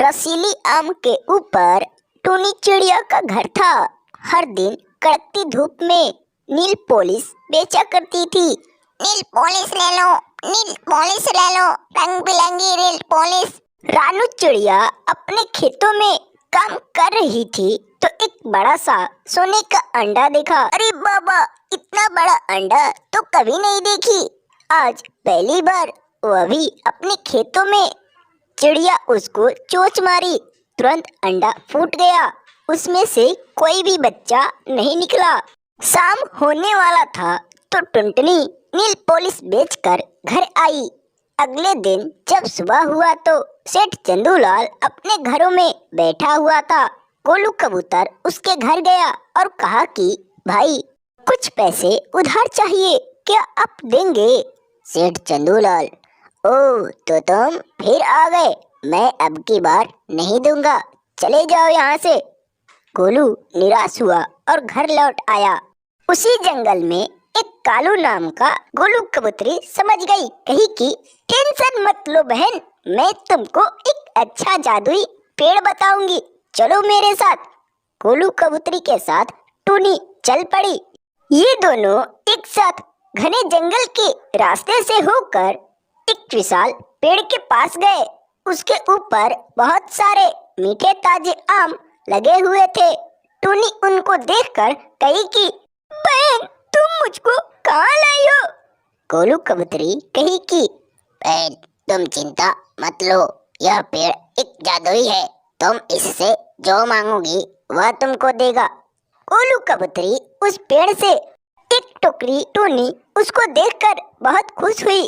रसीली आम के ऊपर टूनी चिड़िया का घर था। हर दिन कड़कती धूप में नील पॉलिश बेचा करती थी। नील पॉलिश ले लो, नील पॉलिश ले लो, रंग बिरंगी नील पॉलिश। रानू चिड़िया अपने खेतों में काम कर रही थी तो एक बड़ा सा सोने का अंडा देखा। अरे बाबा, इतना बड़ा अंडा तो कभी नहीं देखी। आज पहली बार वह भी अपने खेतों में। चिड़िया उसको चोंच मारी, तुरंत अंडा फूट गया। उसमें से कोई भी बच्चा नहीं निकला। शाम होने वाला था तो टुनटुनी नील पॉलिश बेचकर घर आई। अगले दिन जब सुबह हुआ तो सेठ चंदूलाल अपने घरों में बैठा हुआ था। गोलू कबूतर उसके घर गया और कहा कि भाई, कुछ पैसे उधार चाहिए, क्या आप देंगे? सेठ चंदूलाल: ओह, तो तुम फिर आ गए। मैं अब की बार नहीं दूंगा, चले जाओ यहाँ से। गोलू निराश हुआ और घर लौट आया। उसी जंगल में एक कालू नाम का गोलू कबूतरी समझ गई। कही कि टेंशन मत लो बहन, मैं तुमको एक अच्छा जादुई पेड़ बताऊंगी, चलो मेरे साथ। गोलू कबूतरी के साथ टूनी चल पड़ी। ये दोनों एक साथ घने जंगल के रास्ते से होकर एक विशाल पेड़ के पास गए। उसके ऊपर बहुत सारे मीठे ताजे आम लगे हुए थे। टूनी उनको देखकर कही कि बहन, तुम मुझको कहाँ लाई हो? गोलू कबूतरी कही कि बहन, तुम चिंता मत लो, यह पेड़ एक जादुई है, तुम इससे जो मांगोगी वह तुमको देगा। गोलू कबूतरी उस पेड़ से एक टोकरी। टूनी उसको देखकर बहुत खुश हुई।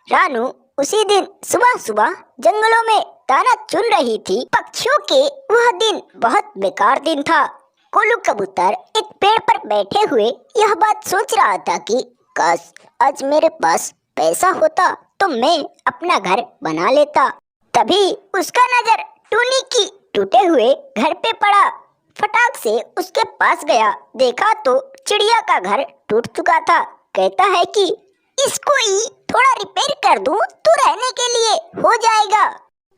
रानू उसी दिन सुबह सुबह जंगलों में दाना चुन रही थी। पक्षियों के वह दिन बहुत बेकार दिन था। गोलू कबूतर एक पेड़ पर बैठे हुए यह बात सोच रहा था कि काश आज मेरे पास पैसा होता तो मैं अपना घर बना लेता। तभी उसका नजर टूनी की टूटे हुए घर पे पड़ा। फटाक से उसके पास गया, देखा तो चिड़िया का घर टूट चुका था। कहता है कि इसको ही थोड़ा रिपेयर कर दूं तो रहने के लिए हो जाएगा।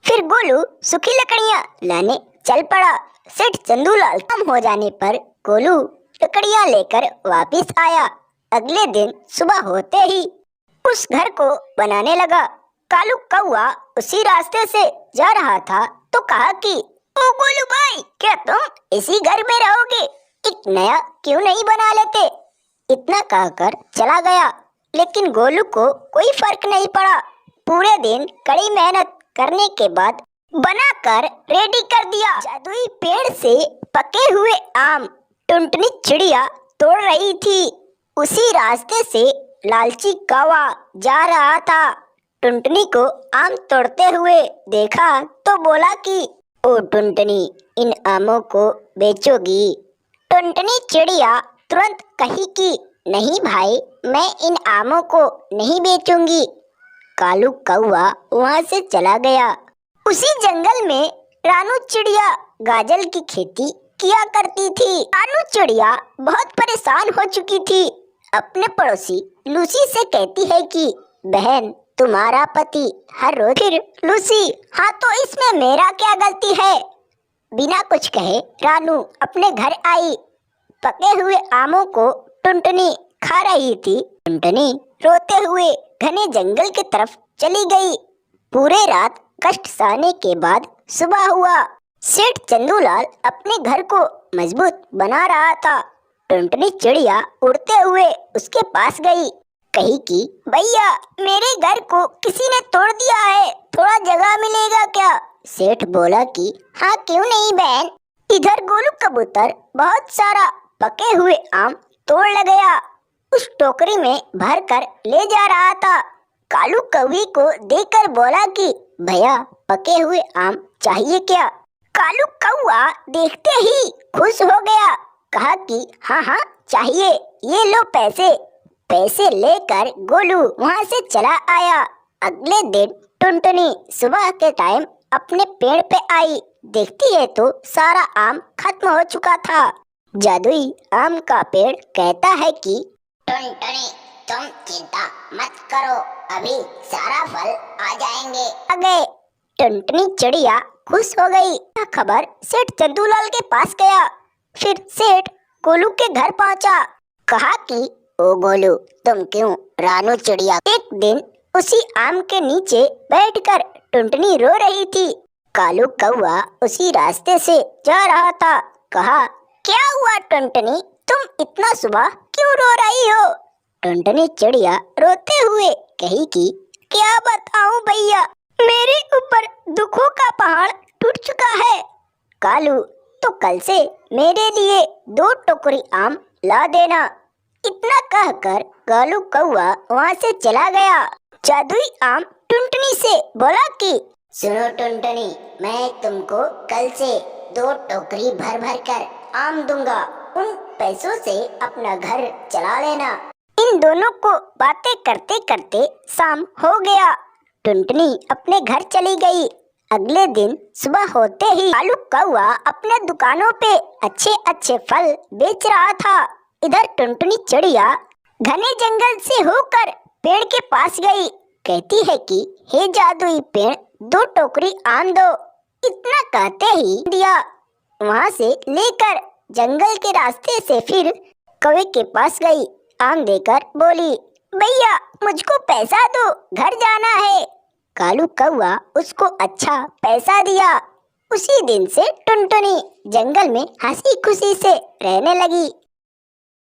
फिर गोलू सूखी लकड़ियां लाने चल पड़ा। सेठ चंदूलाल कम हो जाने पर गोलू लकड़ियां लेकर वापस आया। अगले दिन सुबह होते ही उस घर को बनाने लगा। कालू कौआ उसी रास्ते से जा रहा था तो कहा कि ओ गोलू भाई, क्या तुम इसी घर में रहोगे? एक नया क्यों नहीं बना लेते? इतना कहकर चला गया, लेकिन गोलू को कोई फर्क नहीं पड़ा। पूरे दिन कड़ी मेहनत करने के बाद बनाकर रेडी कर दिया। जादुई पेड़ से पके हुए आम टुनटुनी चिड़िया तोड़ रही थी। उसी रास्ते से लालची कौवा जा रहा था। टुनटुनी को आम तोड़ते हुए देखा तो बोला कि ओ टुनटुनी, इन आमों को बेचोगी? टुनटुनी चिड़िया तुरंत कही कि नहीं भाई, मैं इन आमों को नहीं बेचूंगी। कालू कौवा वहां से चला गया। उसी जंगल में रानू चिड़िया गाजल की खेती किया करती थी। रानू चिड़िया बहुत परेशान हो चुकी थी। अपने पड़ोसी लूसी से कहती है कि बहन, तुम्हारा पति हर रोज। फिर लूसी: हाँ, तो इसमें मेरा क्या गलती है? बिना कुछ कहे रानू अपने घर आई। पके हुए आमों को टुनटुनी खा रही थी। टुनटुनी रोते हुए घने जंगल की तरफ चली गई। पूरे रात कष्ट सहने के बाद सुबह हुआ। सेठ चंदूलाल अपने घर को मजबूत बना रहा था। टुनटुनी चिड़िया उड़ते हुए उसके पास गई। कही कि भैया, मेरे घर को किसी ने तोड़ दिया है, थोड़ा जगह मिलेगा क्या? सेठ बोला कि हाँ, क्यों नहीं बहन। इधर गोलू कबूतर बहुत सारा पके हुए आम तोड़ ले गया। उस टोकरी में भर कर ले जा रहा था। कालू कौवे को देखकर बोला कि भैया, पके हुए आम चाहिए क्या? कालू कौवा देखते ही खुश हो गया। कहा कि हाँ हाँ चाहिए, ये लो पैसे। पैसे लेकर गोलू वहां से चला आया। अगले दिन टुनटुनी सुबह के टाइम अपने पेड़ पे आई। देखती है तो सारा आम खत्म हो चुका था। जादुई आम का पेड़ कहता है कि टुनटुनी, तुम चिंता मत करो, अभी सारा फल आ जाएंगे। आ गए। टुनटुनी चिड़िया खुश हो गई। यह खबर सेठ चंदूलाल के पास गया। फिर सेठ गोलू के घर पहुंचा। कहा कि ओ गोलू, तुम क्यों रानू चिड़िया। एक दिन उसी आम के नीचे बैठकर टुनटुनी रो रही थी। कालू कौआ उसी रास्ते से जा रहा था। कहा, क्या हुआ टुनटुनी, तुम इतना सुबह क्यों रो रही हो। टुनटुनी चिड़िया रोते हुए कही कि क्या बताऊं भैया, मेरे ऊपर दुखों का पहाड़ टूट चुका है। कालू, तो कल से मेरे लिए 2 टोकरी आम ला देना। इतना कहकर कालू कौआ वहाँ से चला गया। जादुई आम टुनटुनी से बोला कि सुनो टुनटुनी, मैं तुमको कल से 2 टोकरी भर भर कर आम दूंगा। उन पैसों से अपना घर चला लेना। इन दोनों को बातें करते करते शाम हो गया। टुनटुनी अपने घर चली गई। अगले दिन सुबह होते ही कालू कौआ अपने दुकानों पे अच्छे अच्छे फल बेच रहा था। इधर टुनटुनी चिड़िया घने जंगल से होकर पेड़ के पास गई। कहती है कि हे जादुई पेड़, 2 टोकरी आम दो। इतना कहते ही दिया। वहाँ से लेकर जंगल के रास्ते से फिर कौवे के पास गई। आम देकर बोली, भैया मुझको पैसा दो, घर जाना है। कालू कौआ उसको अच्छा पैसा दिया। उसी दिन से टुनटुनी जंगल में हंसी खुशी से रहने लगी।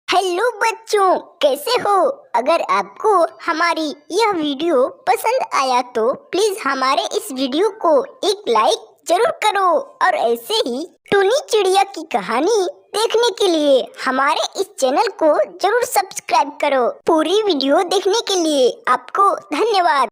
हेलो बच्चों, कैसे हो। अगर आपको हमारी यह वीडियो पसंद आया तो प्लीज हमारे इस वीडियो को एक लाइक जरूर करो और ऐसे ही टूनी चिड़िया की कहानी देखने के लिए हमारे इस चैनल को जरूर सब्सक्राइब करो। पूरी वीडियो देखने के लिए आपको धन्यवाद।